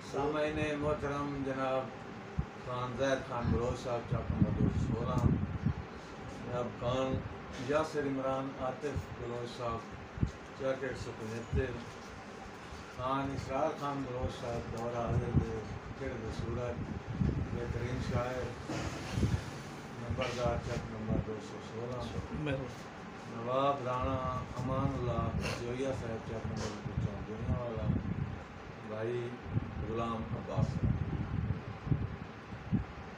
सामईने मोहतरम जनाब खान जैद खान बलोच साहब चक नंबर 16, जनाब खान यासिर इमरान आतिफ बलोच साहब चक 175, खान इसरार खान बलोच साहब दौरा हाजिर सूरत बेहतरीन शायर नंबरदार चक नंबर 216, नवाब राणा अमानुल्लाह जोया साहब चक नंबर 254 वाला भाई गुलाम अब्बास।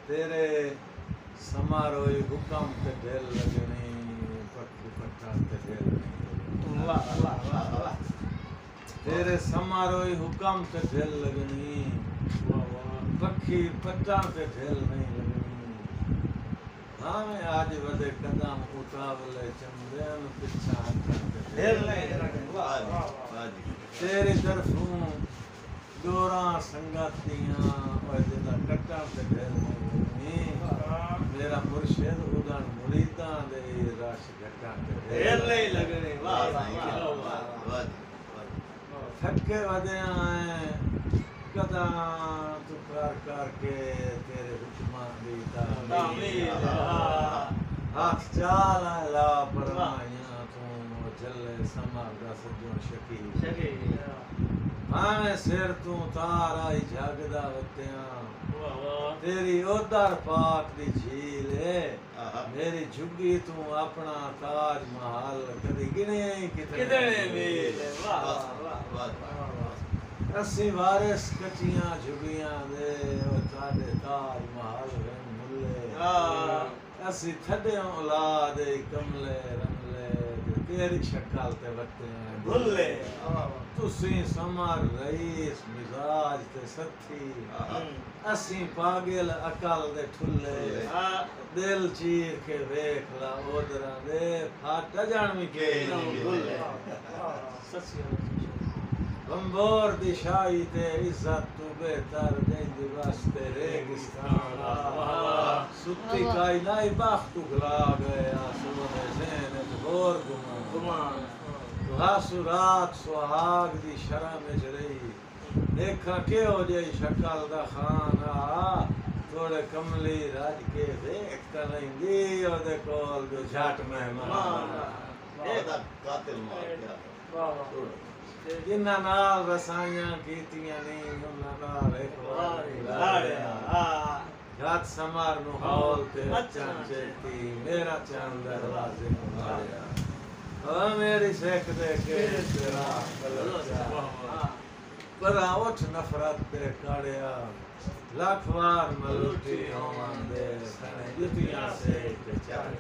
तेरे समारोह हुक्म के दिल लगनी पट्टी पट्टा के दिल नहीं। तेरे समारोह हुक्म के दिल लगनी पक्षी पट्टा के दिल नहीं लगनी। हाँ मैं आज वदे कदम उठावले चंदन पिछा दिल नहीं लगनी। तेरी तरफों जोरा संगतियां और जिदा कट्टा पे दिल नहीं। मेरा मुर्शिद उदन मुरीदा दे रश घटा के दिल नहीं लगने। वाह वाह वाह। थके वदे आए कदा तू कर के तेरे हुक्मा दी तामीर हाथ चाल ला परवाइयां तू जले समार दा सजो शकी भावे सिर तू तारा ही जागदा वत्तियां। तेरी ओदर पाक दी झील है मेरी झुग्गी तू अपना ताज महल कदी गिने कितने मील। वाह वाह वाह। अस्सी वारिस कचियां झुगियां दे ओ ताडे ताज महल वे मुल्ले। अस्सी थड्डे औलाद कमले रमले तेरी शक्ल ते वत्ते भुल्ले। तुसी समार रईस मिजाज ते सथी असी पागल अकल दे ठुल्ले। दिल चीर के वेख ला ओदरा दे फाट जान मी के भुल्ले। बंबोर दी शाही ते इज्जत तू बेहतर देंदी वास्ते रेगिस्तान। सुत्ती कायनाई बाख्त उगला गया सुबह ज़हन घोर गुमान। सुरात सुहाग दी शर्म में रही देखा के हो जाई शक्ल दा खाना। थोड़े कमली राज के देख करेंगी और देखो जो झाट मेहमान कातिल मार गया जिन्ना नाल रसाइयां कीतियां नहीं उन्ना नाल एक बार लाड़िया। रात समार नु हौल ते चंचेती मेरा चांद दरवाजे मारिया। मेरी शेख दे के तेरा बड़ा उठ नफरत ते काढ़िया लाख बार मलूटी होवन दे जुतियां से चाहे।